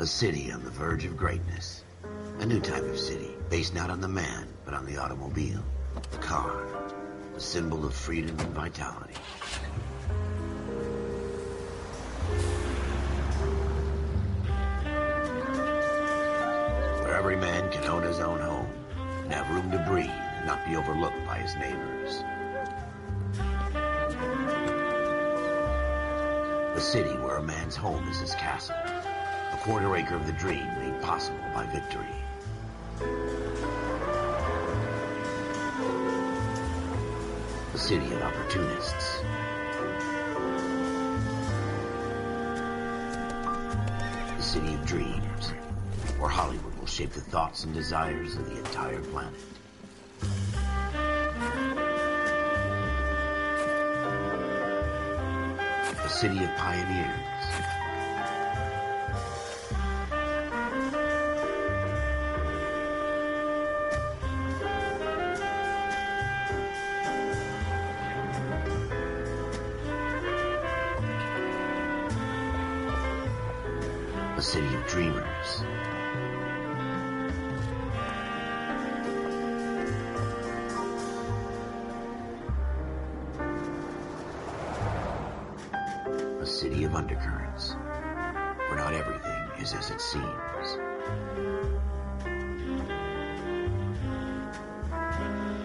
A city on the verge of greatness. A new type of city, based not on the man, but on the automobile. The car. The symbol of freedom and vitality. Where every man can own his own home, and have room to breathe, and not be overlooked by his neighbors. A city where a man's home is his castle. A quarter acre of the dream made possible by victory. A city of opportunists. A city of dreams, where Hollywood will shape the thoughts and desires of the entire planet. A city of pioneers. A city of dreamers. A city of undercurrents, where not everything is as it seems.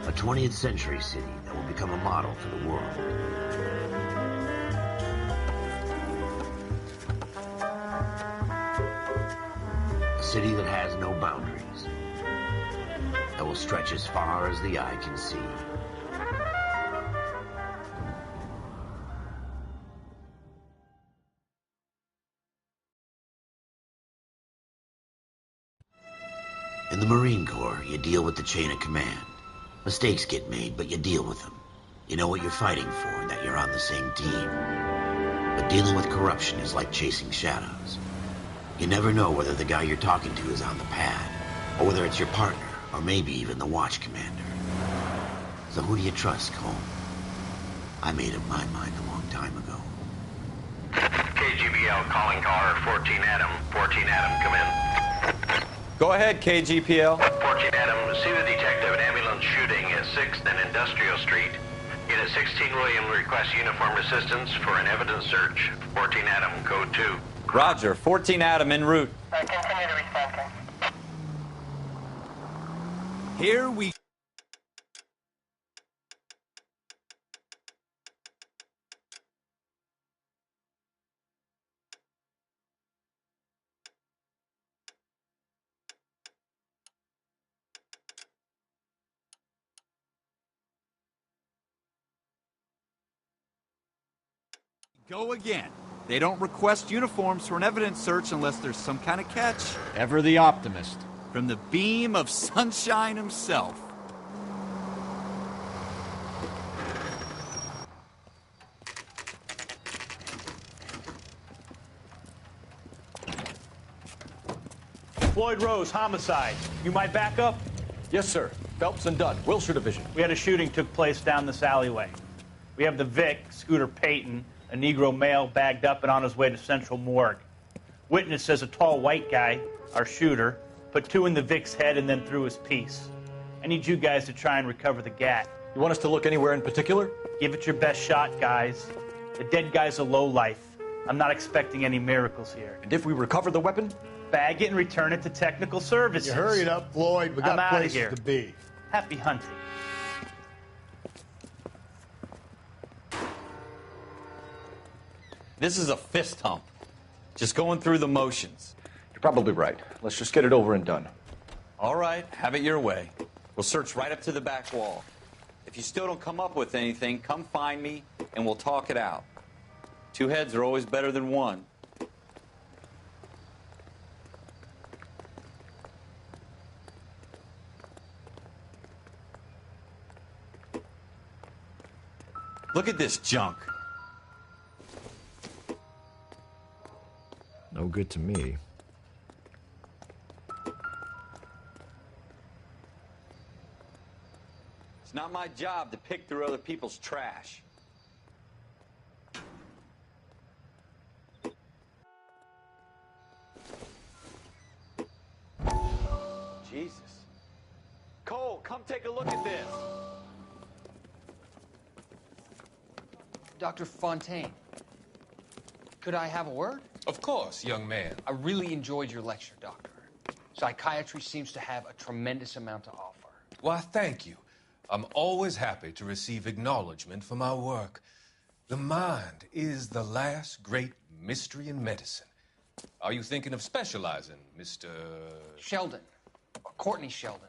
A 20th century city that will become a model for the world. A city that has no boundaries, that will stretch as far as the eye can see. In the Marine Corps, you deal with the chain of command. Mistakes get made, but you deal with them. You know what you're fighting for and that you're on the same team. But dealing with corruption is like chasing shadows. You never know whether the guy you're talking to is on the pad, or whether it's your partner, or maybe even the watch commander. So who do you trust, Cole? I made up my mind a long time ago. KGBL calling caller 14 Adam. 14 Adam, come in. Go ahead, KGPL. 14 Adam, see the detective, an ambulance shooting at 6th and Industrial Street. Unit 16 William requests uniformed assistance for an evidence search. 14 Adam, code 2. Roger, 14 Adam en route. Continue to respond. Here we go again. They don't request uniforms for an evidence search unless there's some kind of catch. Ever the optimist. From the beam of sunshine himself. Floyd Rose, homicide. You might back up? Yes, sir. Phelps and Dunn, Wilshire Division. We had a shooting took place down this alleyway. We have the Vic, Scooter Payton, a Negro male bagged up and on his way to Central Morgue. Witness says a tall white guy, our shooter, put 2 in the Vic's head and then threw his piece. I need you guys to try and recover the gat. You want us to look anywhere in particular? Give it your best shot, guys. The dead guy's a lowlife. I'm not expecting any miracles here. And if we recover the weapon? Bag it and return it to technical services. You hurry it up, Floyd. We got I'm outta places here. to be. Happy hunting. This is a fist hump. Just going through the motions. You're probably right. Let's just get it over and done. All right, have it your way. We'll search right up to the back wall. If you still don't come up with anything, come find me and we'll talk it out. 2 heads are always better than 1. Look at this junk. No good to me. It's not my job to pick through other people's trash. Come take a look at this. Dr. Fontaine, could I have a word? Of course, young man. I really enjoyed your lecture, Doctor. Psychiatry seems to have a tremendous amount to offer. Why, thank you. I'm always happy to receive acknowledgement for my work. The mind is the last great mystery in medicine. Are you thinking of specializing, Mr. Sheldon, or Courtney Sheldon.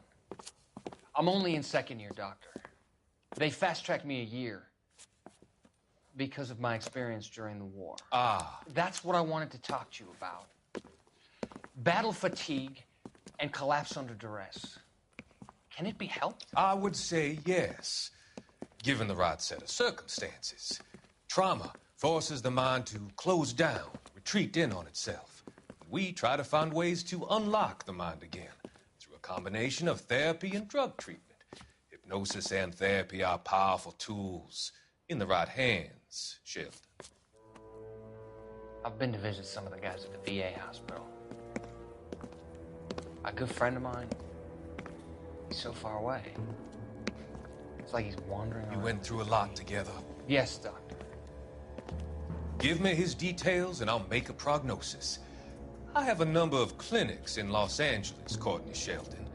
I'm only in second year, Doctor. They fast-tracked me a year because of my experience during the war. Ah. That's what I wanted to talk to you about. Battle fatigue and collapse under duress. Can it be helped? I would say yes, given the right set of circumstances. Trauma forces the mind to close down, retreat in on itself. We try to find ways to unlock the mind again through a combination of therapy and drug treatment. Hypnosis and therapy are powerful tools in the right hands, Sheldon. I've been to visit some of the guys at the VA hospital. A good friend of mine, he's so far away. It's like he's wandering You around. went through a lot together. Yes, Doctor. Give me his details and I'll make a prognosis. I have a number of clinics in Los Angeles, Courtney Sheldon,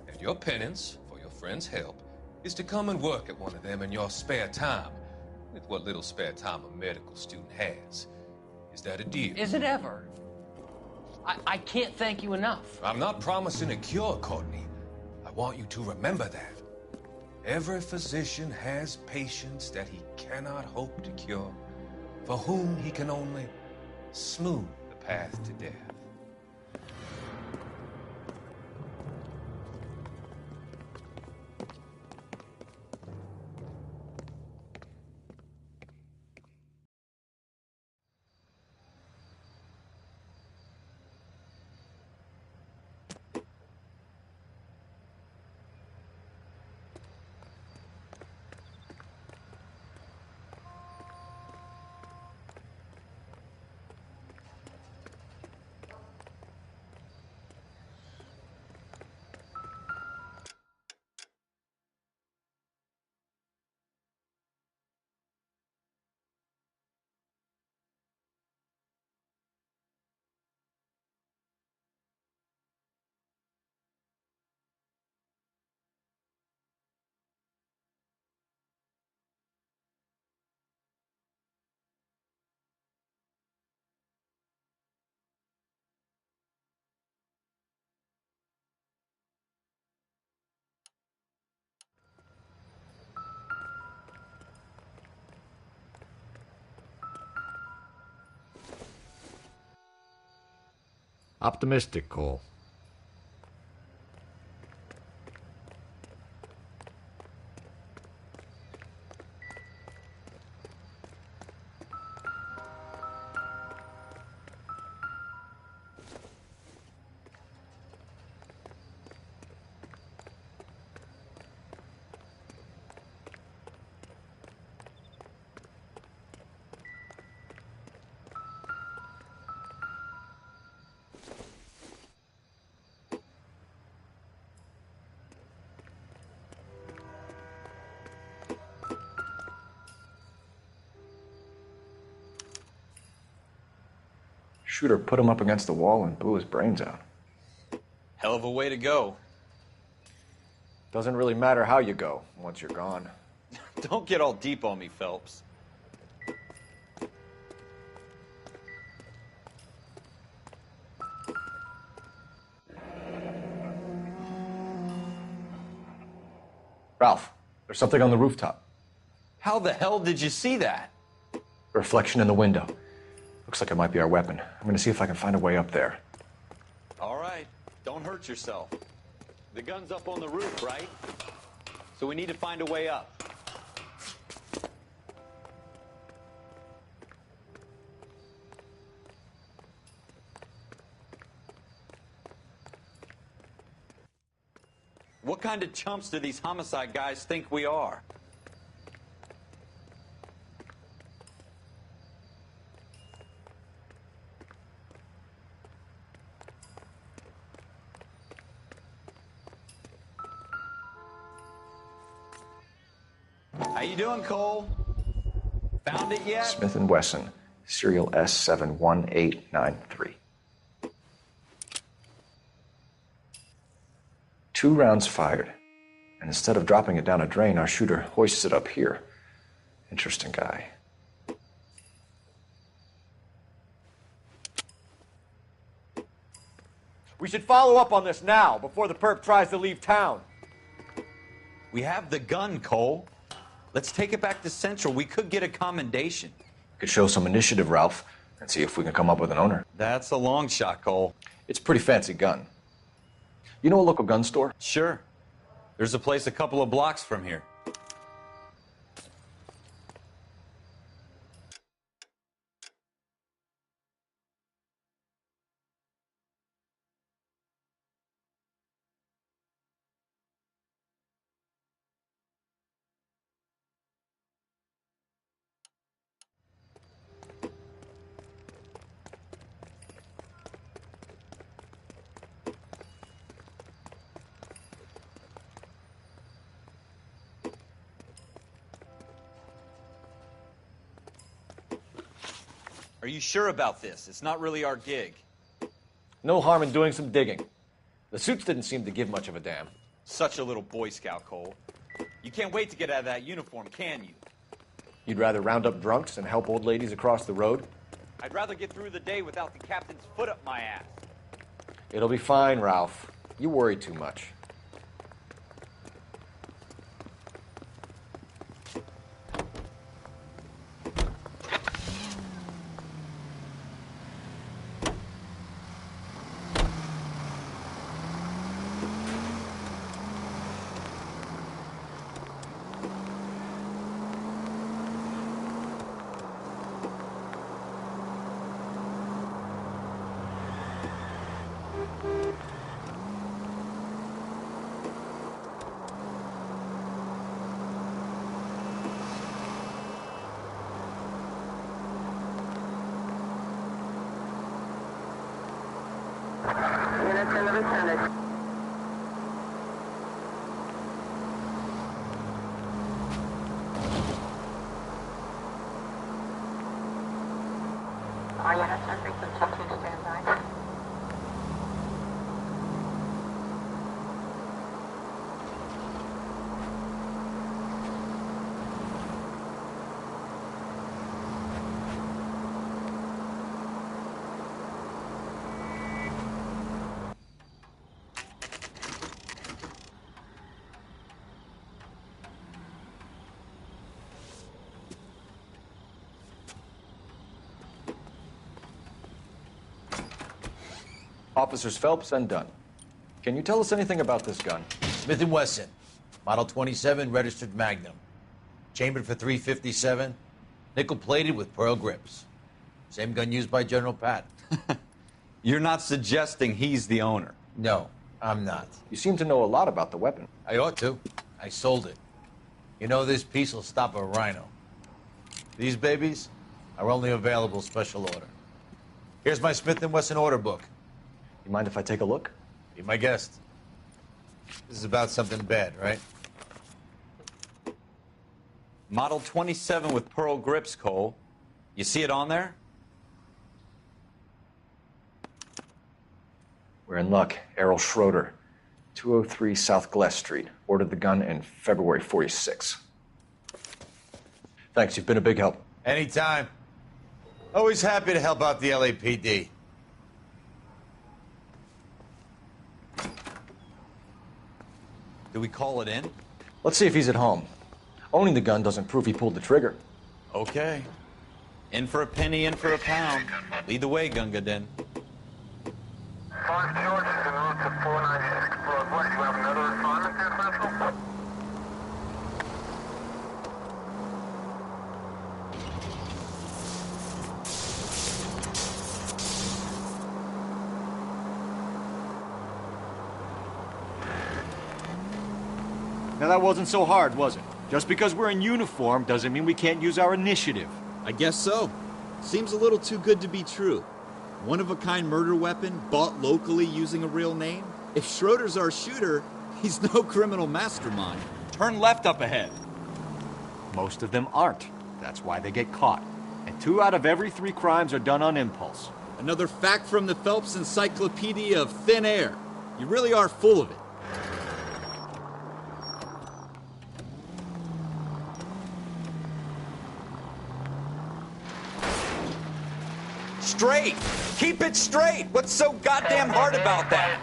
and your penance, for your friend's help, is to come and work at one of them in your spare time, with what little spare time a medical student has. Is that a deal? Is it ever? I can't thank you enough. I'm not promising a cure, Courtney. I want you to remember that. Every physician has patients that he cannot hope to cure, for whom he can only smooth the path to death. Optimistic, Cole. Shooter put him up against the wall and blew his brains out. Hell of a way to go. Doesn't really matter how you go once you're gone. Don't get all deep on me, Phelps. Ralph, there's something on the rooftop. How the hell did you see that? A reflection in the window. Looks like it might be our weapon. I'm gonna see if I can find a way up there. All right, don't hurt yourself. The gun's up on the roof, right? So we need to find a way up. What kind of chumps do these homicide guys think we are? How you doing, Cole? Found it yet? Smith & Wesson, serial S71893. 2 rounds fired. And instead of dropping it down a drain, our shooter hoists it up here. Interesting guy. We should follow up on this now, before the perp tries to leave town. We have the gun, Cole. Let's take it back to Central. We could get a commendation. Could show some initiative, Ralph, and see if we can come up with an owner. That's a long shot, Cole. It's a pretty fancy gun. You know a local gun store? Sure. There's a place a couple of blocks from here. Are you sure about this? It's not really our gig. No harm in doing some digging. The suits didn't seem to give much of a damn. Such a little Boy Scout, Cole. You can't wait to get out of that uniform, can you? You'd rather round up drunks and help old ladies across the road? I'd rather get through the day without the captain's foot up my ass. It'll be fine, Ralph. You worry too much. Units in the vicinity. All units are frequent checking standby. Officers Phelps and Dunn. Can you tell us anything about this gun? Smith & Wesson, Model 27, registered Magnum. Chambered for .357, nickel-plated with pearl grips. Same gun used by General Patton. You're not suggesting he's the owner? No, I'm not. You seem to know a lot about the weapon. I ought to. I sold it. You know, this piece will stop a rhino. These babies are only available special order. Here's my Smith & Wesson order book. You mind if I take a look? Be my guest. This is about something bad, right? Model 27 with pearl grips, Cole. You see it on there? We're in luck. Errol Schroeder, 203 South Glass Street. Ordered the gun in February '46. Thanks, you've been a big help. Anytime. Always happy to help out the LAPD. Do we call it in? Let's see if he's at home. Owning the gun doesn't prove he pulled the trigger. Okay. In for a penny, in for a pound. Lead the way, Gunga Din. 5 George is en route to 496 Broadway. Do you have another assignment there, Central? Now that wasn't so hard, was it? Just because we're in uniform doesn't mean we can't use our initiative. I guess so. Seems a little too good to be true. One-of-a-kind murder weapon, bought locally using a real name? If Schroeder's our shooter, he's no criminal mastermind. Turn left up ahead. Most of them aren't. That's why they get caught. And 2 out of every 3 crimes are done on impulse. Another fact from the Phelps Encyclopedia of Thin Air. You really are full of it. Straight! Keep it straight! What's so goddamn hard about that?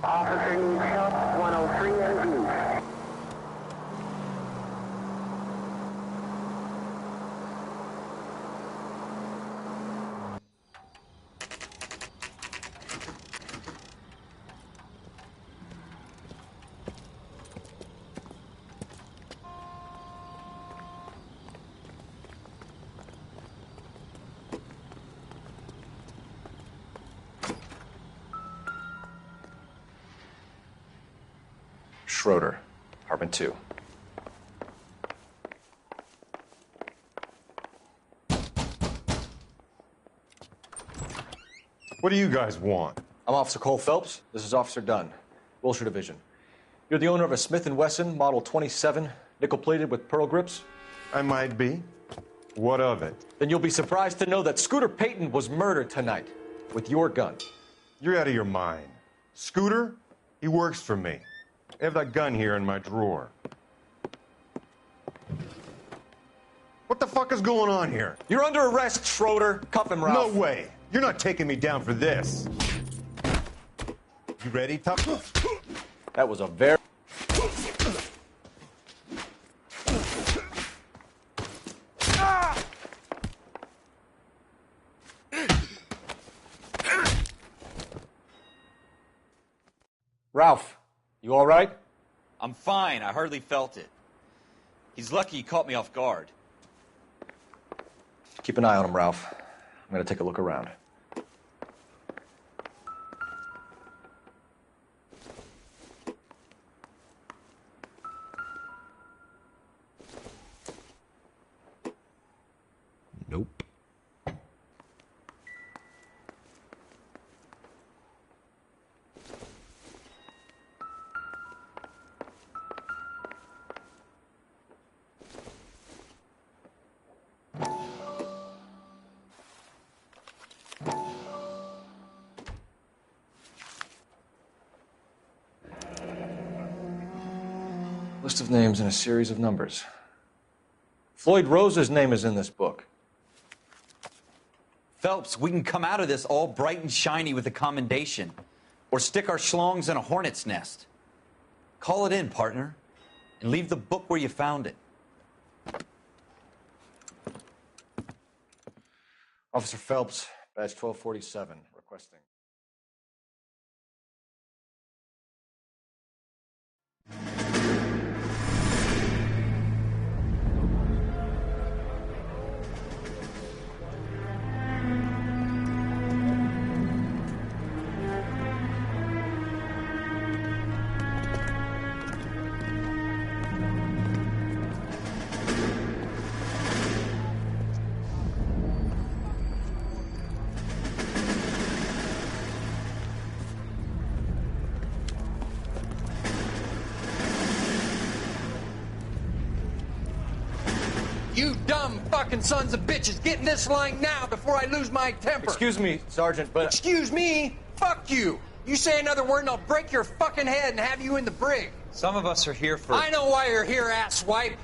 Officer needs help, 103 and view. Schroeder, apartment 2. What do you guys want? I'm Officer Cole Phelps. This is Officer Dunn, Wilshire Division. You're the owner of a Smith & Wesson Model 27, nickel-plated with pearl grips? I might be. What of it? Then you'll be surprised to know that Scooter Payton was murdered tonight with your gun. You're out of your mind. Scooter? He works for me. I have that gun here in my drawer. What the fuck is going on here? You're under arrest, Schroeder. Cuff him, Ralph. No way. You're not taking me down for this. You ready, tough? That was a very... Ralph, you all right? I'm fine. I hardly felt it. He's lucky he caught me off guard. Keep an eye on him, Ralph. I'm going to take a look around. Nope. List of names and a series of numbers. Floyd Rose's name is in this book. Phelps, we can come out of this all bright and shiny with a commendation. Or stick our schlongs in a hornet's nest. Call it in, partner. And leave the book where you found it. Officer Phelps, badge 1247, requesting. You dumb fucking sons of bitches, get in this line now before I lose my temper. Excuse me, Sergeant, but... Excuse me? Fuck you. You say another word and I'll break your fucking head and have you in the brig. Some of us are here for... I know why you're here, asswipe.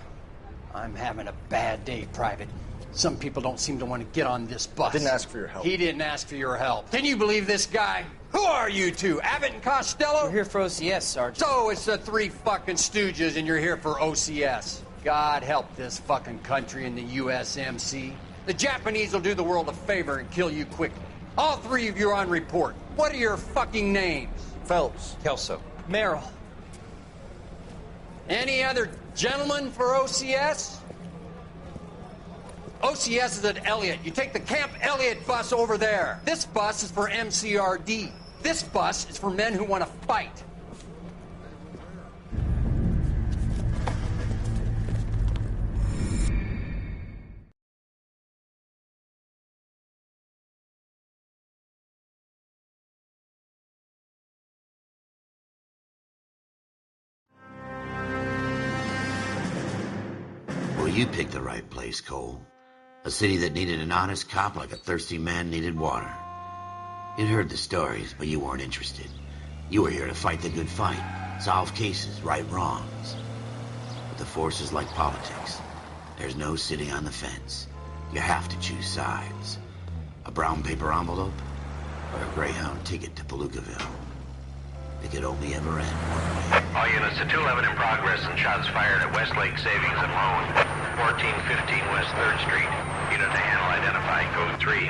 I'm having a bad day, Private. Some people don't seem to want to get on this bus. I didn't ask for your help. He didn't ask for your help. Can you believe this guy? Who are you two? Abbott and Costello? We're here for OCS, Sergeant. So it's the 3 fucking stooges and you're here for OCS. God help this fucking country and the USMC. The Japanese will do the world a favor and kill you quickly. All three of you are on report. What are your fucking names? Phelps. Kelso. Merrill. Any other gentlemen for OCS? OCS is at Elliott. You take the Camp Elliott bus over there. This bus is for MCRD. This bus is for men who want to fight. Well, you picked the right place, Cole. A city that needed an honest cop like a thirsty man needed water. You'd heard the stories, but you weren't interested. You were here to fight the good fight, solve cases, right wrongs. But the force is like politics. There's no sitting on the fence. You have to choose sides. A brown paper envelope or a Greyhound ticket to Palookaville. It could only ever end one way. All units to 211 in progress and shots fired at Westlake Savings and Loan, 1415 West 3rd Street. Unit to handle identified, code 3.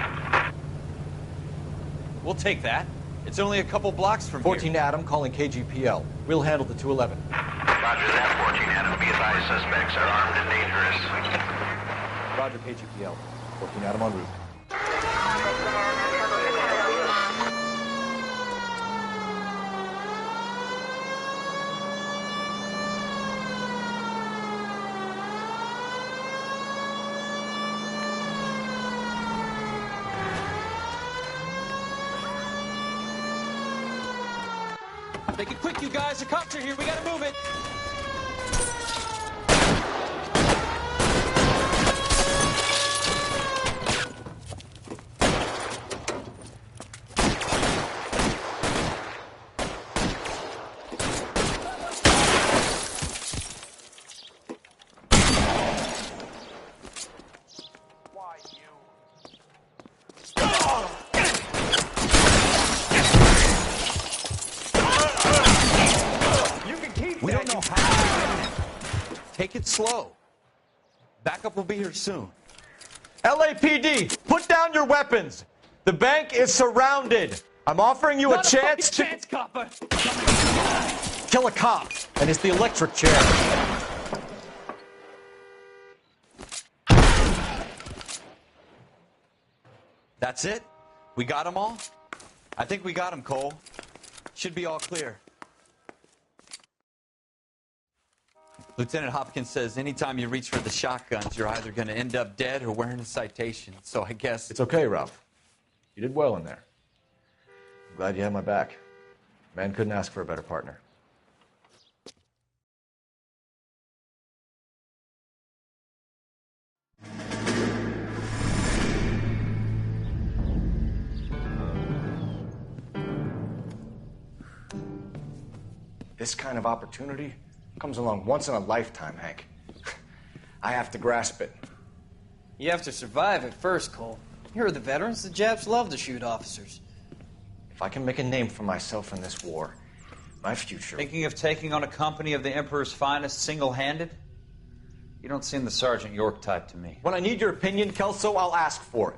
We'll take that. It's only a couple blocks from 14 here. Adam calling KGPL. We'll handle the 211. Roger that, 14 Adam. Be advised, suspects are armed and dangerous. Roger, KGPL. 14 Adam en route. Make it quick, you guys. The cops are here. We gotta move it. Take it slow. Backup will be here soon. LAPD, put down your weapons. The bank is surrounded. I'm offering you a chance to copper. kill a cop, and it's the electric chair. That's it? We got them all? I think we got them, Cole. Should be all clear. Lieutenant Hopkins says anytime you reach for the shotguns, you're either going to end up dead or wearing a citation. So I guess... It's okay, Ralph. You did well in there. I'm glad you had my back. Man couldn't ask for a better partner. This kind of opportunity comes along once in a lifetime, Hank. I have to grasp it. You have to survive it first, Cole. Here are the veterans. The Japs love to shoot officers. If I can make a name for myself in this war, my future... Thinking of taking on a company of the Emperor's finest single-handed? You don't seem the Sergeant York type to me. When I need your opinion, Kelso, I'll ask for it.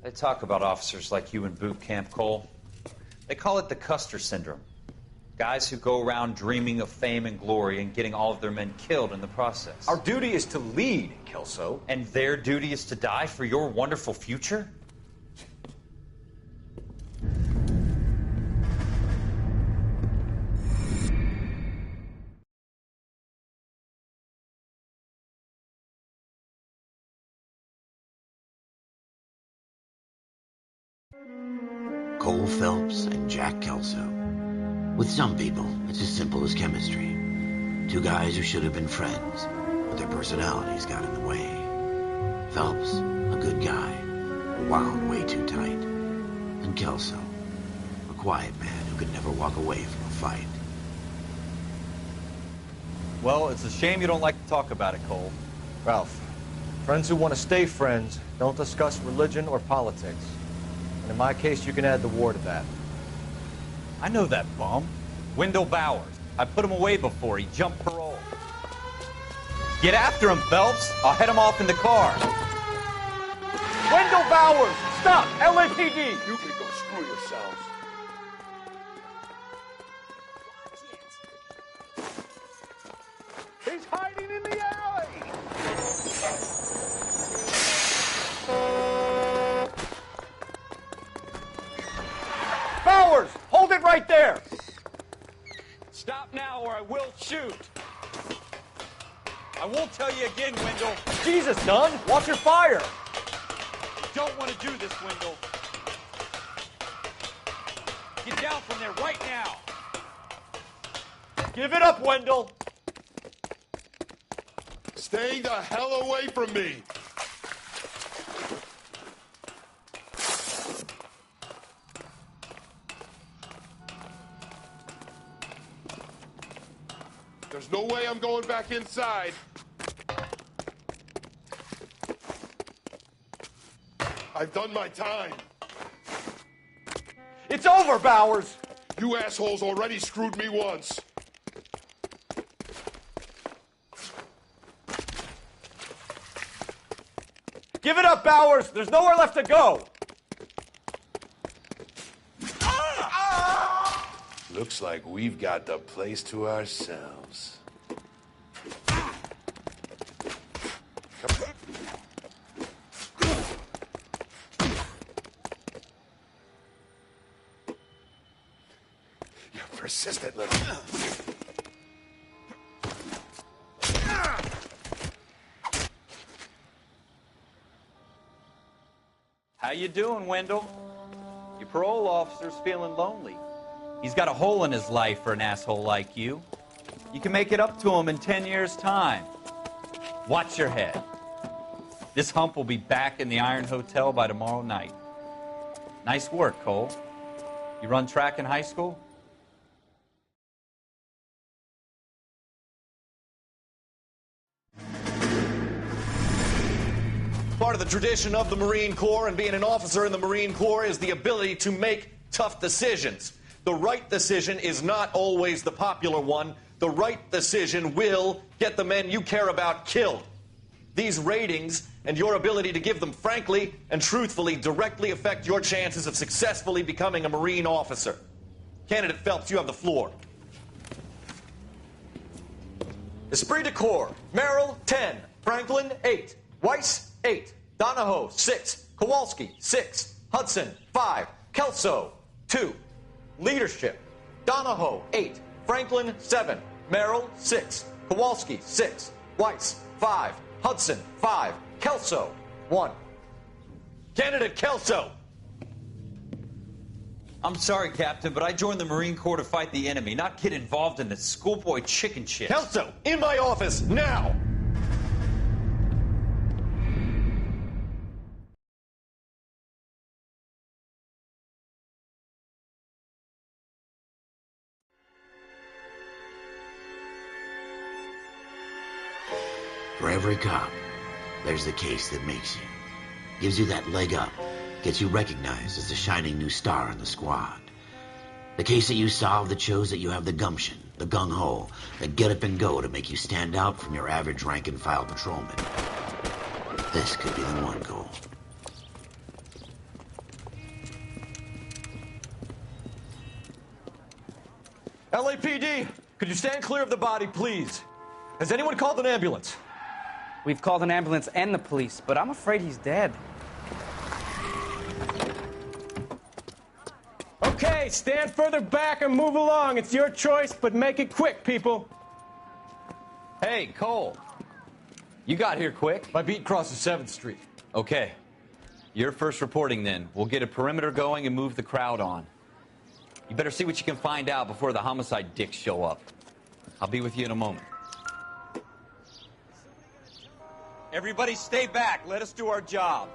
They talk about officers like you in boot camp, Cole. They call it the Custer Syndrome. Guys who go around dreaming of fame and glory and getting all of their men killed in the process. Our duty is to lead, Kelso. And their duty is to die for your wonderful future? Cole Phelps and Jack Kelso. With some people, it's as simple as chemistry. Two guys who should have been friends, but their personalities got in the way. Phelps, a good guy, wound way too tight. And Kelso, a quiet man who could never walk away from a fight. Well, it's a shame you don't like to talk about it, Cole. Ralph, friends who want to stay friends don't discuss religion or politics. And in my case, you can add the war to that. I know that bum. Wendell Bowers. I put him away before. He jumped parole. Get after him, Phelps. I'll head him off in the car. Bowers! Stop! LAPD! You can go screw yourselves. He's hiding in the alley! Bowers! Hold it right there! Stop now or I will shoot. I won't tell you again, Wendell. Jesus, Dunn! Watch your fire! I don't want to do this, Wendell. Get down from there right now. Give it up, Wendell! Stay the hell away from me! There's no way I'm going back inside. I've done my time. It's over, Bowers! You assholes already screwed me once. Give it up, Bowers! There's nowhere left to go! Looks like we've got the place to ourselves. You're persistent, little... How you doing, Wendell? Your parole officer's feeling lonely. He's got a hole in his life for an asshole like you. You can make it up to him in 10 years' time. Watch your head. This hump will be back in the Iron Hotel by tomorrow night. Nice work, Cole. You run track in high school? Part of the tradition of the Marine Corps and being an officer in the Marine Corps is the ability to make tough decisions. The right decision is not always the popular one. The right decision will get the men you care about killed. These ratings and your ability to give them frankly and truthfully directly affect your chances of successfully becoming a Marine officer. Candidate Phelps, you have the floor. Esprit de Corps, Merrill, 10. Franklin, 8. Weiss, 8. Donahoe, 6. Kowalski, 6. Hudson, 5. Kelso, 2. Leadership, Donahoe, 8. Franklin, 7. Merrill, 6. Kowalski, 6. Weiss, 5. Hudson, 5. Kelso, 1. Candidate Kelso. I'm sorry, Captain, but I joined the Marine Corps to fight the enemy, not get involved in this schoolboy chicken shit. Kelso, in my office, now! For every cop, there's the case that makes you. Gives you that leg up. Gets you recognized as the shining new star in the squad. The case that you solve that shows that you have the gumption, the gung-ho, the get up and go to make you stand out from your average rank-and-file patrolman. This could be the one, Cole. LAPD, could you stand clear of the body, please? Has anyone called an ambulance? We've called an ambulance and the police, but I'm afraid he's dead. Okay, stand further back and move along. It's your choice, but make it quick, people. Hey, Cole. You got here quick. My beat crosses 7th Street. Okay. You're first reporting then. We'll get a perimeter going and move the crowd on. You better see what you can find out before the homicide dicks show up. I'll be with you in a moment. Everybody stay back. Let us do our job.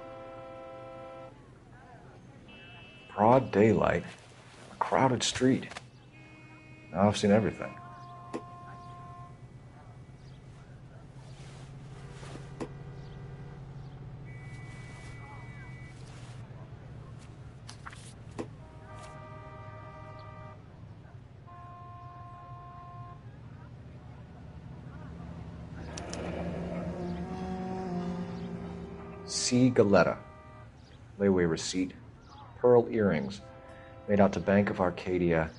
Broad daylight, a crowded street. Now I've seen everything. C. Galetta. layaway receipt, pearl earrings, made out to Bank of Arcadia.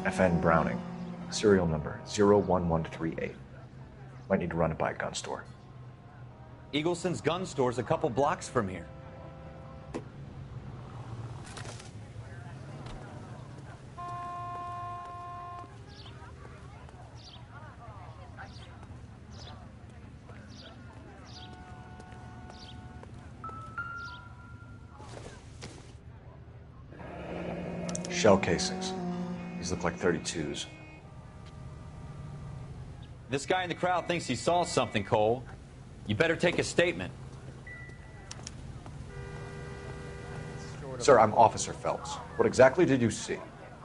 FN Browning, serial number 01138. Might need to run it by a gun store. Eagleson's gun store's a couple blocks from here. Shell casings. These look like 32s. This guy in the crowd thinks he saw something, Cole. You better take a statement. Sir, I'm Officer Phelps. What exactly did you see?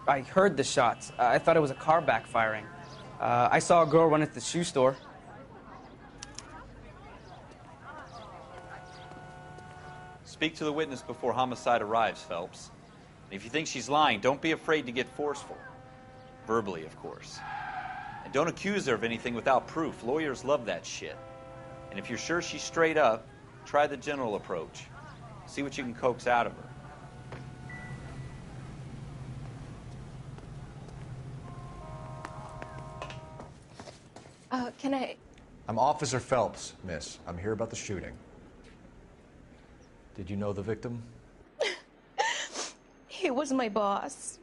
I heard the shots. I thought it was a car backfiring. I saw a girl run into the shoe store. Speak to the witness before homicide arrives, Phelps. And if you think she's lying, don't be afraid to get forceful. Verbally, of course. And don't accuse her of anything without proof. Lawyers love that shit. And if you're sure she's straight up, try the general approach. See what you can coax out of her. Can I... I'm Officer Phelps, miss. I'm here about the shooting. Did you know the victim? He was my boss.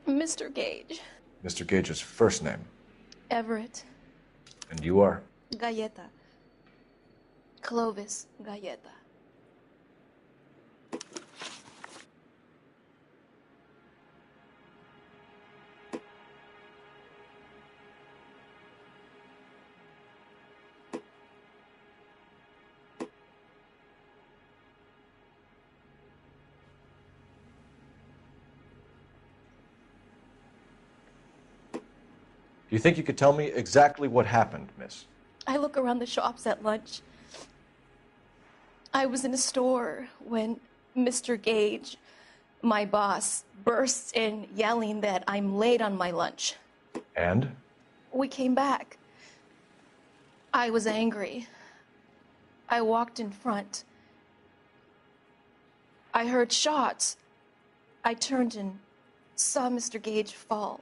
Mr. Gage. Mr. Gage's first name. Everett. And you are? Galleta. Clovis Galleta. Do you think you could tell me exactly what happened, miss? I look around the shops at lunch. I was in a store when Mr. Gage, my boss, bursts in yelling that I'm late on my lunch. And? We came back. I was angry. I walked in front. I heard shots. I turned and saw Mr. Gage fall.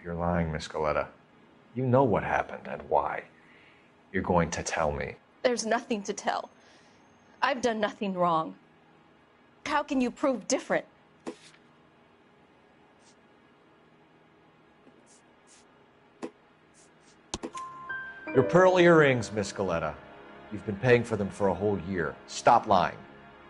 You're lying, Miss Galleta. You know what happened and why. You're going to tell me. There's nothing to tell. I've done nothing wrong. How can you prove different? Your pearl earrings, Miss Galleta. You've been paying for them for a whole year. Stop lying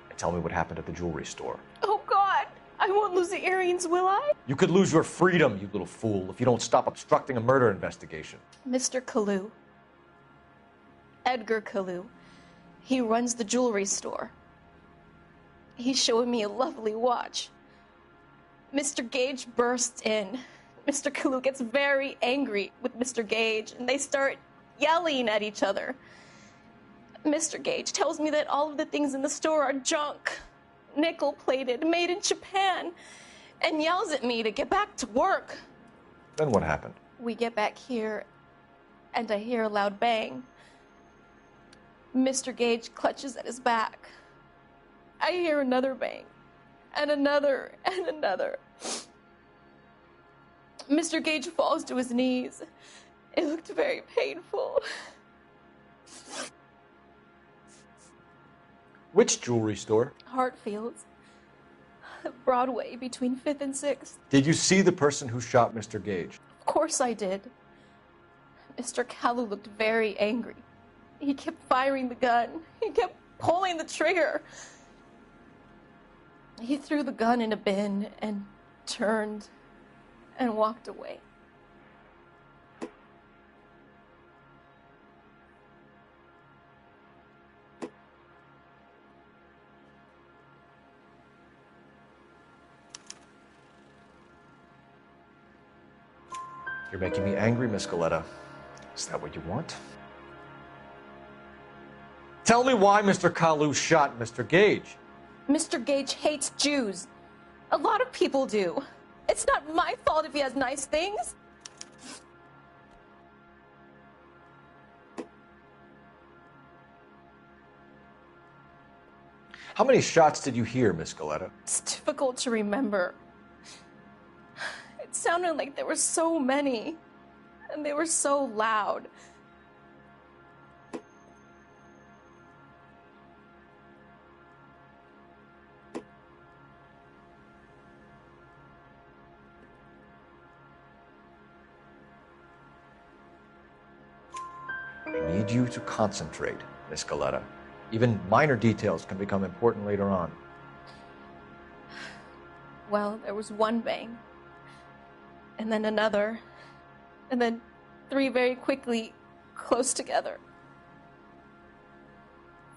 and tell me what happened at the jewelry store. Oh, God! I won't lose the earrings, will I? You could lose your freedom, you little fool, if you don't stop obstructing a murder investigation. Mr. Kalu. Edgar Kalu. He runs the jewelry store. He's showing me a lovely watch. Mr. Gage bursts in. Mr. Kalu gets very angry with Mr. Gage, and they start yelling at each other. Mr. Gage tells me that all of the things in the store are junk, nickel-plated, made in Japan, and yells at me to get back to work. Then what happened? We get back here, and I hear a loud bang. Mr. Gage clutches at his back. I hear another bang, and another, and another. Mr. Gage falls to his knees. It looked very painful. Which jewelry store? Hartfield's. Broadway, between 5th and 6th. Did you see the person who shot Mr. Gage? Of course I did. Mr. Kalu looked very angry. He kept firing the gun. He kept pulling the trigger. He threw the gun in a bin and turned and walked away. You're making me angry, Miss Galetta. Is that what you want? Tell me why Mr. Kalu shot Mr. Gage. Mr. Gage hates Jews. A lot of people do. It's not my fault if he has nice things. How many shots did you hear, Miss Galetta? It's difficult to remember. It sounded like there were so many, and they were so loud. I need you to concentrate, Miss Galetta. Even minor details can become important later on. Well, there was one bang, and then another, and then three very quickly, close together.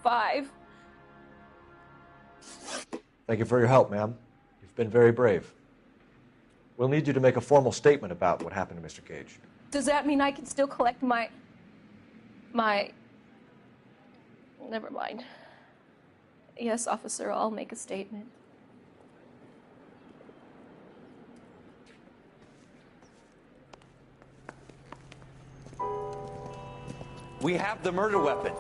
5. Thank you for your help, ma'am. You've been very brave. We'll need you to make a formal statement about what happened to Mr. Gage. Does that mean I can still collect my... Never mind. Yes, officer, I'll make a statement. We have the murder weapon.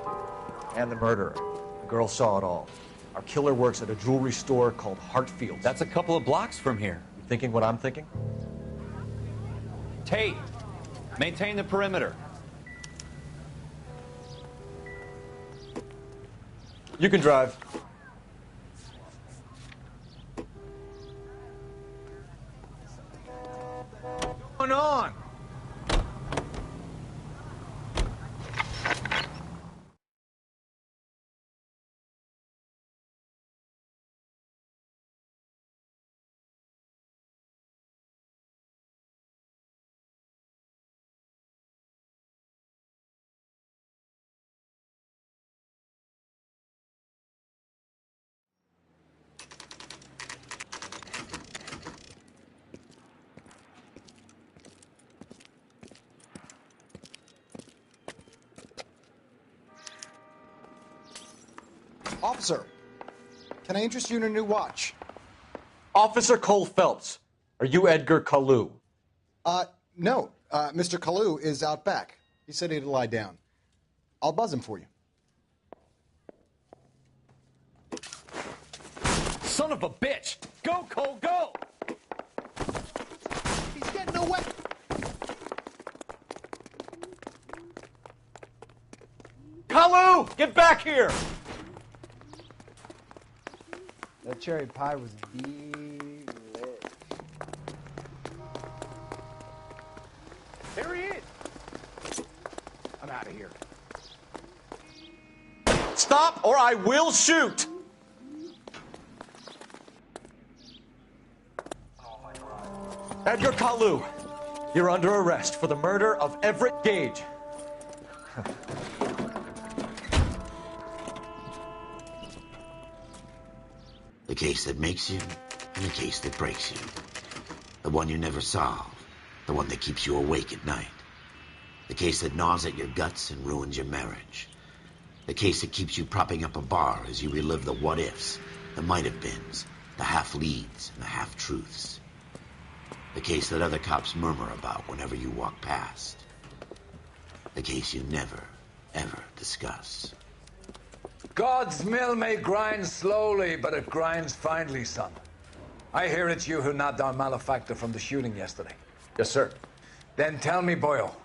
And the murderer. The girl saw it all. Our killer works at a jewelry store called Hartfield's. That's a couple of blocks from here. You thinking what I'm thinking? Tate, maintain the perimeter. You can drive. What's going on? Officer, can I interest you in a new watch? Officer Cole Phelps, are you Edgar Kalu? No. Mr. Kalu is out back. He said he'd lie down. I'll buzz him for you. Son of a bitch! Go, Cole, go! He's getting away! Kalu, get back here! That cherry pie was delish. There he is. I'm out of here. Stop or I will shoot! Edgar Kalu, you're under arrest for the murder of Everett Gage. The case that makes you, and the case that breaks you. The one you never solve, the one that keeps you awake at night. The case that gnaws at your guts and ruins your marriage. The case that keeps you propping up a bar as you relive the what-ifs, the might-have-beens, the half-leads, and the half-truths. The case that other cops murmur about whenever you walk past. The case you never, ever discuss. God's mill may grind slowly, but it grinds finely, son. I hear it's you who nabbed our malefactor from the shooting yesterday. Yes, sir. Then tell me, Boyle,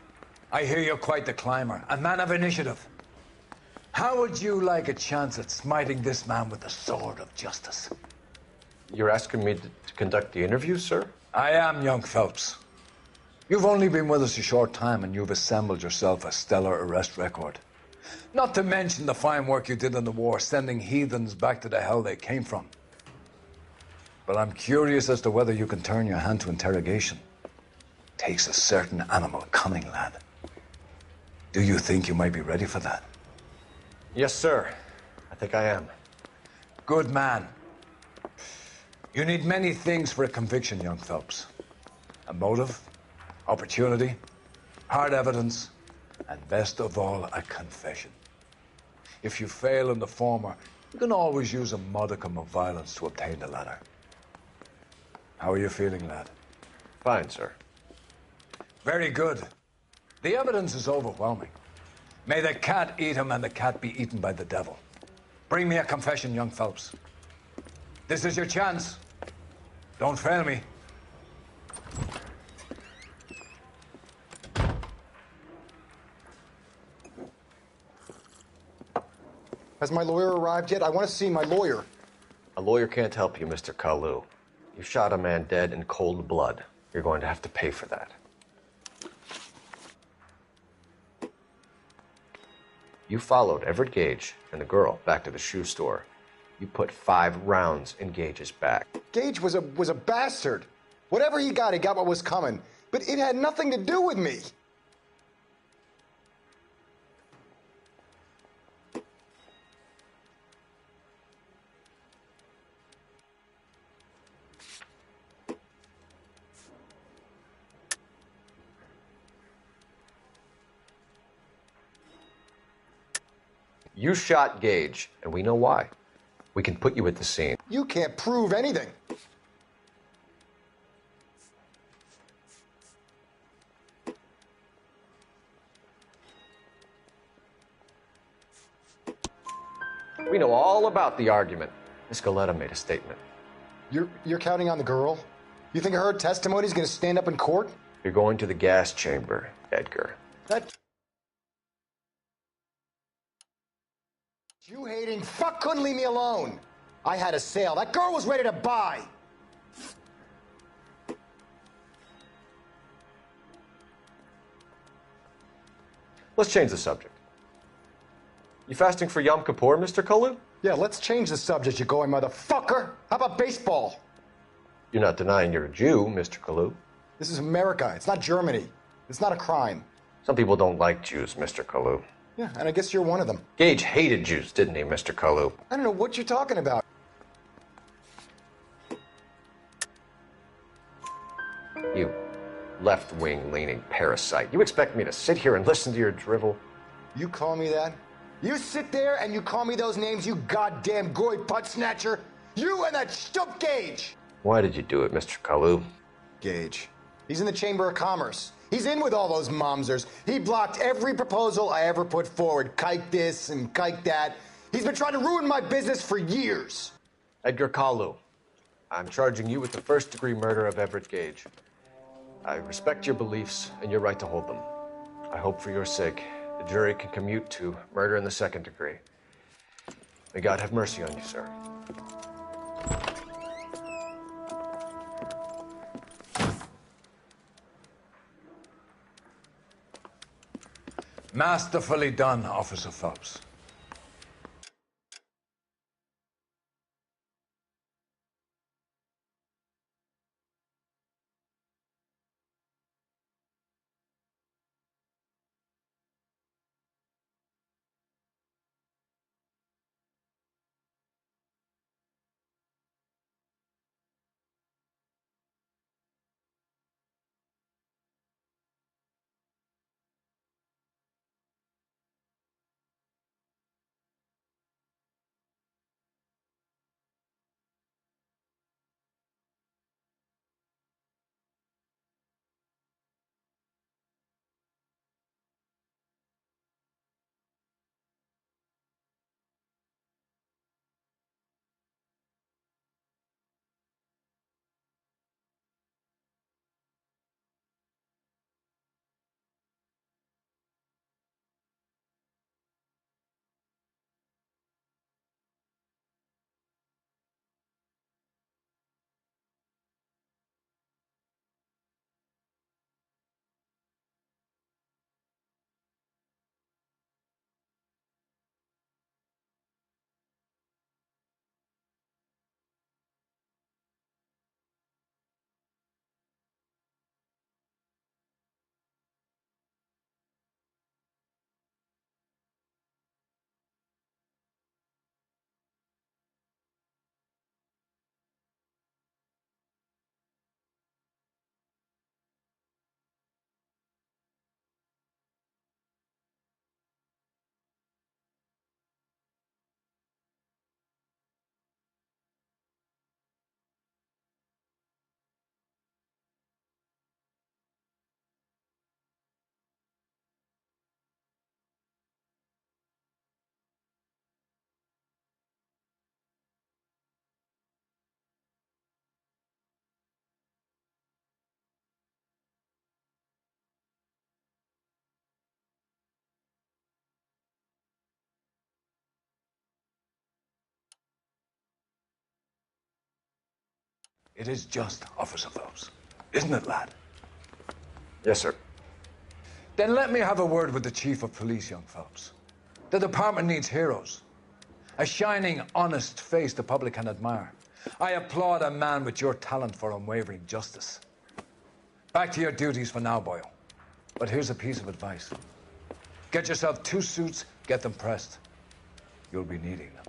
I hear you're quite the climber, a man of initiative. How would you like a chance at smiting this man with the sword of justice? You're asking me to conduct the interview, sir? I am, young Phelps. You've only been with us a short time, and you've assembled yourself a stellar arrest record. Not to mention the fine work you did in the war, sending heathens back to the hell they came from. But I'm curious as to whether you can turn your hand to interrogation. Takes a certain animal cunning, lad. Do you think you might be ready for that? Yes, sir. I think I am. Good man. You need many things for a conviction, young Phelps. A motive, opportunity, hard evidence, and best of all, a confession. If you fail in the former, you can always use a modicum of violence to obtain the latter. How are you feeling, lad? Fine, sir. Very good. The evidence is overwhelming. May the cat eat him and the cat be eaten by the devil. Bring me a confession, young Phelps. This is your chance. Don't fail me. Has my lawyer arrived yet? I want to see my lawyer. A lawyer can't help you, Mr. Kalu. You shot a man dead in cold blood. You're going to have to pay for that. You followed Everett Gage and the girl back to the shoe store. You put 5 rounds in Gage's back. Gage was a bastard. Whatever he got what was coming. But it had nothing to do with me. You shot Gage, and we know why. We can put you at the scene. You can't prove anything. We know all about the argument. Miss Galetta made a statement. You're counting on the girl? You think her testimony is going to stand up in court? You're going to the gas chamber, Edgar. That Jew-hating fuck couldn't leave me alone. I had a sale. That girl was ready to buy. Let's change the subject. You fasting for Yom Kippur, Mr. Kalu? Yeah, let's change the subject, you going motherfucker. How about baseball? You're not denying you're a Jew, Mr. Kalu. This is America. It's not Germany. It's not a crime. Some people don't like Jews, Mr. Kalu. Yeah, and I guess you're one of them. Gage hated Jews, didn't he, Mr. Kalu? I don't know what you're talking about. You left-wing leaning parasite. You expect me to sit here and listen to your drivel? You call me that? You sit there and you call me those names, you goddamn goy butt snatcher? You and that stup Gage! Why did you do it, Mr. Kalu? Gage. He's in the Chamber of Commerce. He's in with all those momsers. He blocked every proposal I ever put forward. Kike this and kike that. He's been trying to ruin my business for years. Edgar Kalu, I'm charging you with the first-degree murder of Everett Gage. I respect your beliefs and your right to hold them. I hope for your sake the jury can commute to murder in the second degree. May God have mercy on you, sir. Masterfully done, Officer Phelps. It is just, Officer Phelps. Isn't it, lad? Yes, sir. Then let me have a word with the Chief of Police, young Phelps. The department needs heroes. A shining, honest face the public can admire. I applaud a man with your talent for unwavering justice. Back to your duties for now, Boyle. But here's a piece of advice. Get yourself 2 suits, get them pressed. You'll be needing them.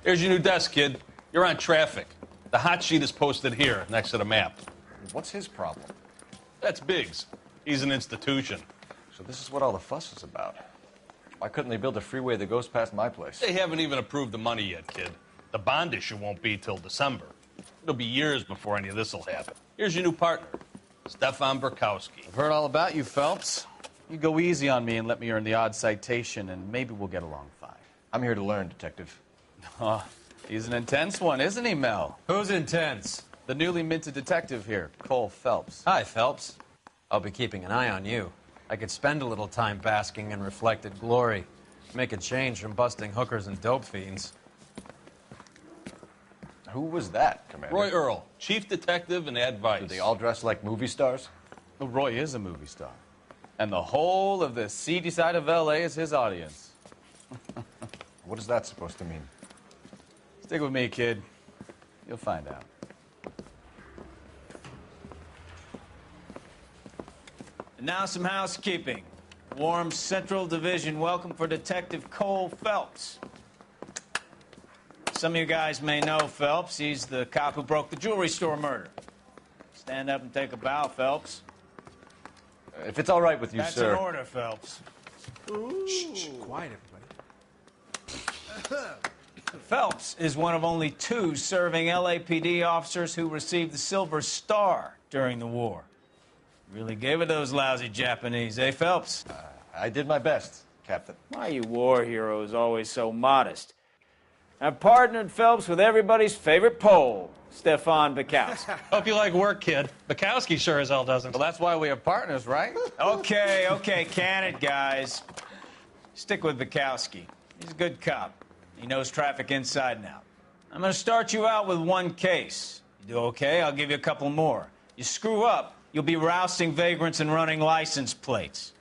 Here's your new desk, kid. You're on traffic. The hot sheet is posted here, next to the map. What's his problem? That's Biggs. He's an institution. So this is what all the fuss is about. Why couldn't they build a freeway that goes past my place? They haven't even approved the money yet, kid. The bond issue won't be till December. It'll be years before any of this will happen. Here's your new partner, Stefan Burkowski. I've heard all about you, Phelps. You go easy on me and let me earn the odd citation, and maybe we'll get along fine. I'm here to learn, Detective. Oh, he's an intense one, isn't he, Mel? Who's intense? The newly minted detective here, Cole Phelps. Hi, Phelps. I'll be keeping an eye on you. I could spend a little time basking in reflected glory. Make a change from busting hookers and dope fiends. Who was that, Commander? Roy Earl, chief detective and advice. Do they all dress like movie stars? Well, Roy is a movie star. And the whole of the seedy side of L.A. is his audience. What is that supposed to mean? Stick with me, kid. You'll find out. And now some housekeeping. Warm Central Division welcome for Detective Cole Phelps. Some of you guys may know Phelps. He's the cop who broke the jewelry store murder. Stand up and take a bow, Phelps. If it's all right with you, That's sir. That's an order, Phelps. Shh, quiet, everybody. Phelps is one of only 2 serving LAPD officers who received the Silver Star during the war. Really gave it those lousy Japanese, eh, Phelps? I did my best, Captain. Why are you war heroes always so modest? I've partnered Phelps with everybody's favorite Pole, Stefan Burkowski. Hope you like work, kid. Burkowski sure as hell doesn't. Well, that's why we have partners, right? Okay, can it, guys. Stick with Burkowski. He's a good cop. He knows traffic inside and out. I'm going to start you out with 1 case. You do okay, I'll give you a couple more. You screw up, you'll be rousting vagrants and running license plates.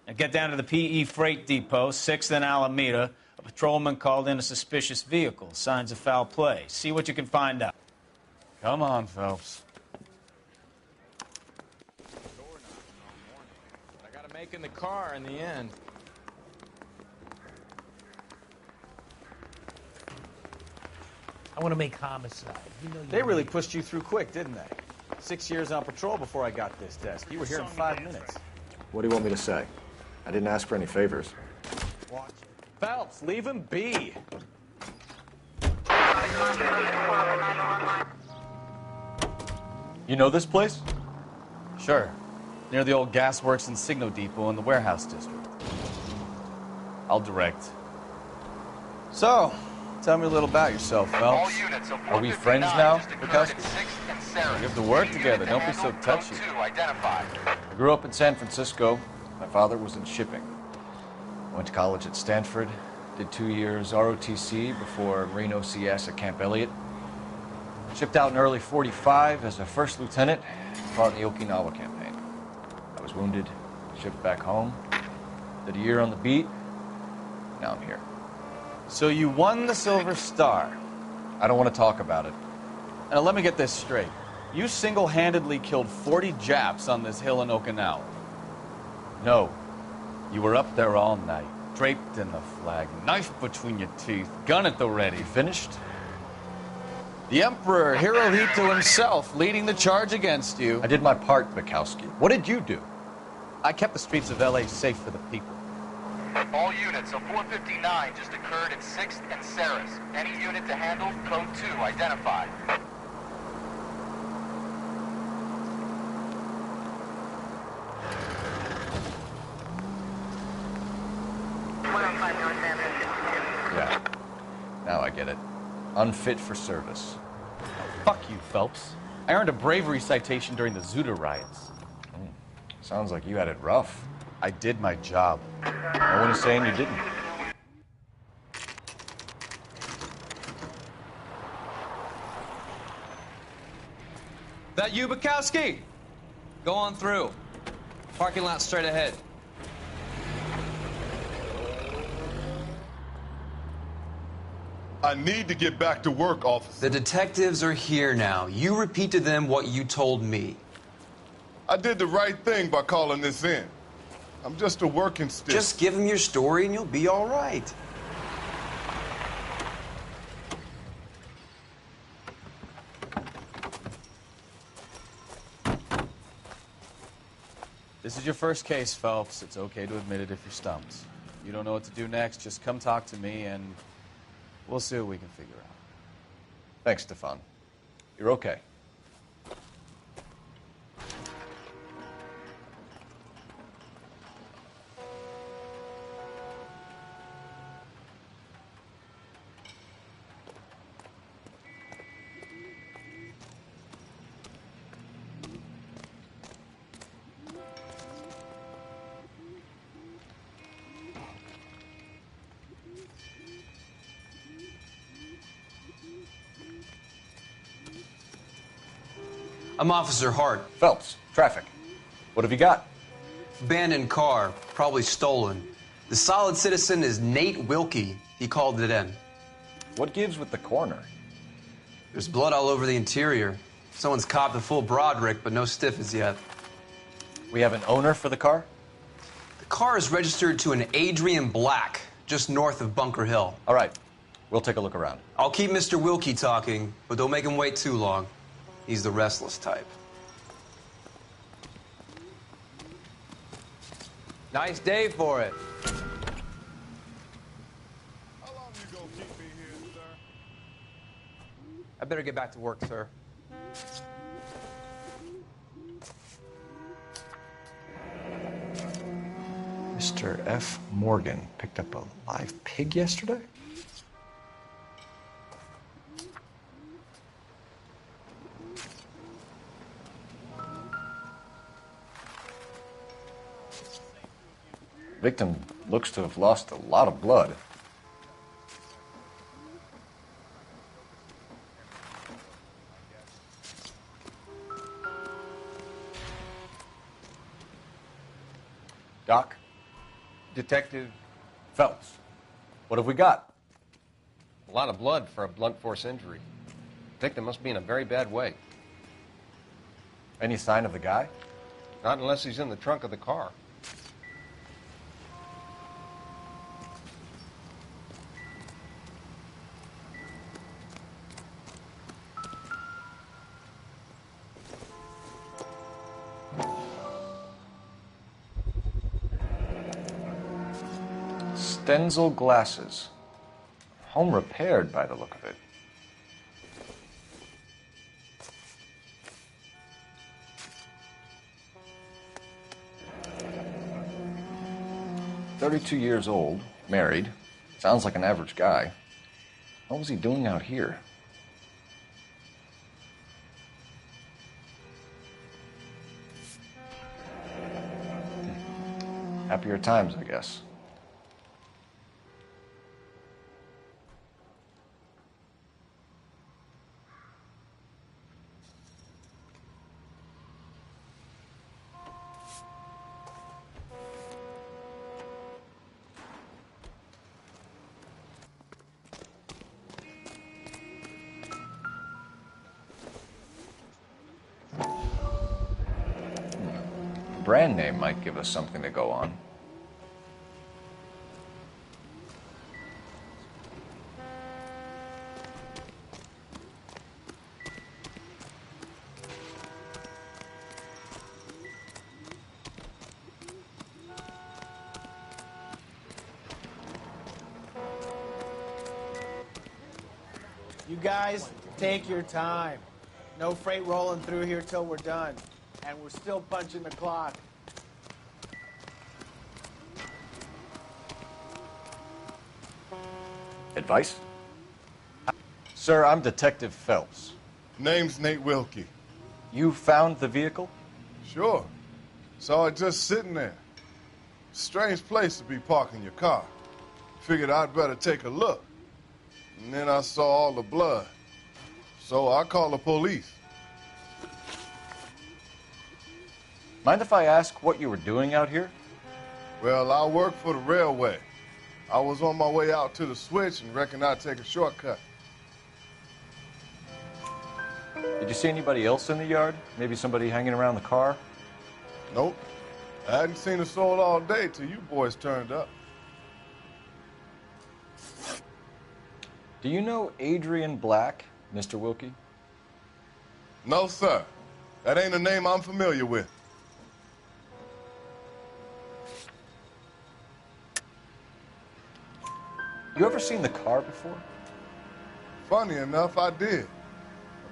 Now get down to the PE Freight Depot, 6th and Alameda. A patrolman called in a suspicious vehicle. Signs of foul play. See what you can find out. Come on, Phelps. I gotta make in the car in the end. I want to make homicide. You know They really pushed you through quick, didn't they? 6 years on patrol before I got this desk. You were here in 5 minutes. What do you want me to say? I didn't ask for any favors. Watch. Phelps, leave him be. You know this place? Sure. Near the old gasworks and Signo Depot in the warehouse district. I'll direct. So, tell me a little about yourself, Phelps. Are we friends now, Burkowski? We have to work together. Don't be so touchy. I grew up in San Francisco. My father was in shipping. Went to college at Stanford. Did 2 years ROTC before Marine OCS at Camp Elliott. Shipped out in early '45 as a first lieutenant. Fought in the Okinawa campaign. was wounded, shipped back home, did a year on the beat. Now I'm here. So you won the Silver Star. I don't want to talk about it. Now let me get this straight. You single-handedly killed 40 Japs on this hill in Okinawa. No. You were up there all night, draped in the flag, knife between your teeth, gun at the ready. Finished? The Emperor Hirohito himself leading the charge against you. I did my part, Bukowski. What did you do? I kept the streets of L.A. safe for the people. All units, a 459 just occurred at 6th and Saris. Any unit to handle, code 2, identified. Yeah. Now I get it. Unfit for service. Fuck you, Phelps. I earned a bravery citation during the Zuda riots. Sounds like you had it rough. I did my job. No one is saying you didn't. That you, Bukowski? Go on through. Parking lot straight ahead. I need to get back to work, officer. The detectives are here now. You repeat to them what you told me. I did the right thing by calling this in. I'm just a working stick. Just give them your story and you'll be all right. This is your first case, Phelps. It's okay to admit it if you're stumped. You don't know what to do next, just come talk to me and we'll see what we can figure out. Thanks, Stefan. You're okay. I'm Officer Hart. Phelps, traffic. What have you got? Abandoned car, probably stolen. The solid citizen is Nate Wilkie. He called it in. What gives with the coroner? There's blood all over the interior. Someone's copped a full Broderick, but no stiff as yet. We have an owner for the car? The car is registered to an Adrian Black, just north of Bunker Hill. All right. We'll take a look around. I'll keep Mr. Wilkie talking, but don't make him wait too long. He's the restless type. Nice day for it. How long you gonna keep me here, sir? I better get back to work, sir. Mr. F. Morgan picked up a live pig yesterday? Victim looks to have lost a lot of blood. Doc? Detective Phelps. What have we got? a lot of blood for a blunt force injury. Victim must be in a very bad way. Any sign of the guy? Not unless he's in the trunk of the car. Stenzel glasses. Home repaired by the look of it. "32 years old, married. Sounds like an average guy. What was he doing out here?" Happier times, I guess. brand name might give us something to go on. You guys, take your time. No freight rolling through here till we're done. And we're still punching the clock. Advice? Sir, I'm Detective Phelps. Name's Nate Wilkie. You found the vehicle? Sure. Saw it just sitting there. Strange place to be parking your car. Figured I'd better take a look. And then I saw all the blood. So I called the police. Mind if I ask what you were doing out here? Well, I work for the railway. I was on my way out to the switch and reckoned I'd take a shortcut. Did you see anybody else in the yard? Maybe somebody hanging around the car? Nope. I hadn't seen a soul all day till you boys turned up. Do you know Adrian Black, Mr. Wilkie? No, sir. That ain't a name I'm familiar with. You ever seen the car before? Funny enough, I did.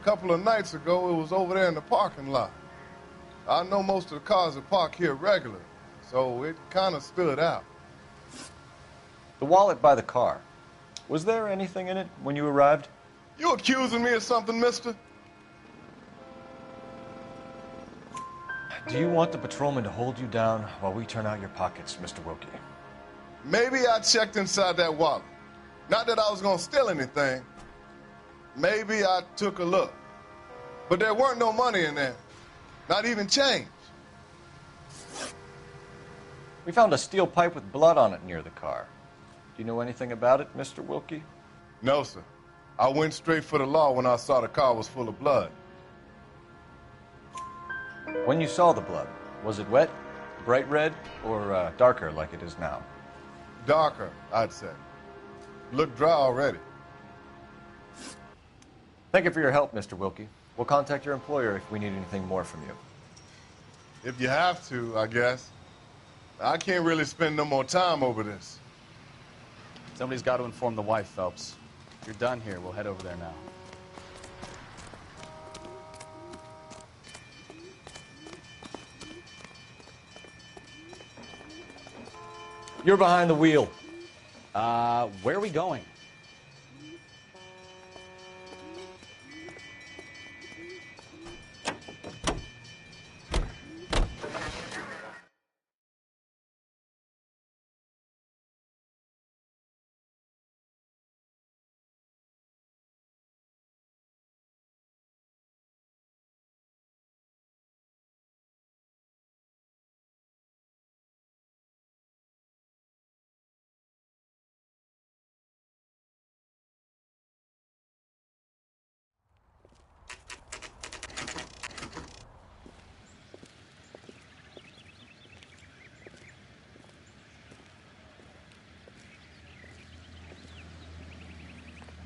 A couple of nights ago, it was over there in the parking lot. I know most of the cars that park here regularly, so it kind of stood out. The wallet by the car. Was there anything in it when you arrived? You accusing me of something, mister? Do you want the patrolman to hold you down while we turn out your pockets, Mr. Wilkie? Maybe I checked inside that wallet. Not that I was going to steal anything. Maybe I took a look. But there weren't no money in there. Not even change. We found a steel pipe with blood on it near the car. Do you know anything about it, Mr. Wilkie? No, sir. I went straight for the law when I saw the car was full of blood. When you saw the blood, was it wet, bright red, or darker like it is now? Darker, I'd say. Looked dry already. Thank you for your help, Mr. Wilkie. We'll contact your employer if we need anything more from you. If you have to, I guess. I can't really spend no more time over this. Somebody's got to inform the wife, Phelps. If you're done here, we'll head over there now. You're behind the wheel. Where are we going?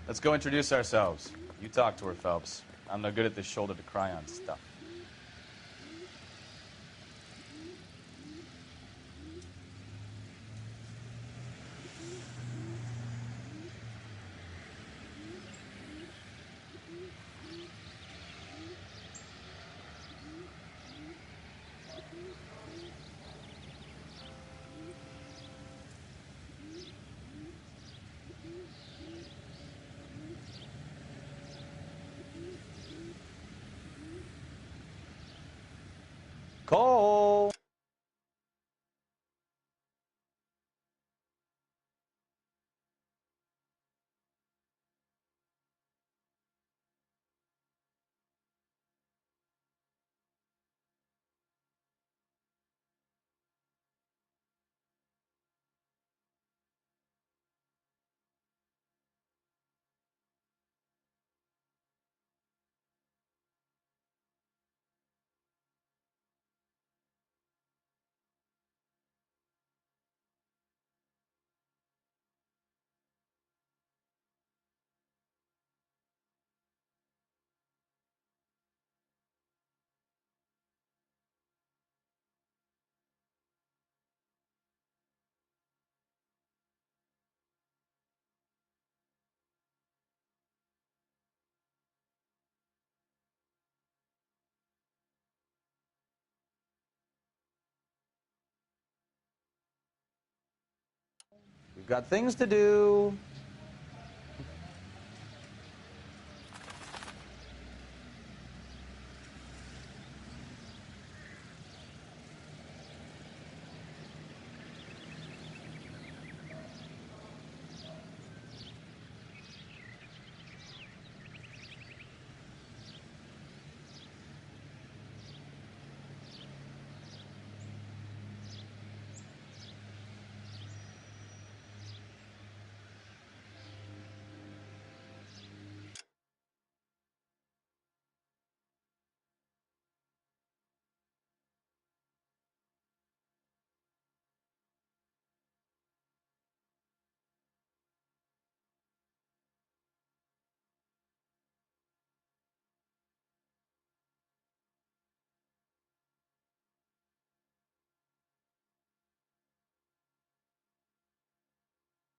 Let's go introduce ourselves. You talk to her, Phelps. I'm no good at this shoulder to cry on stuff. Cole! got things to do.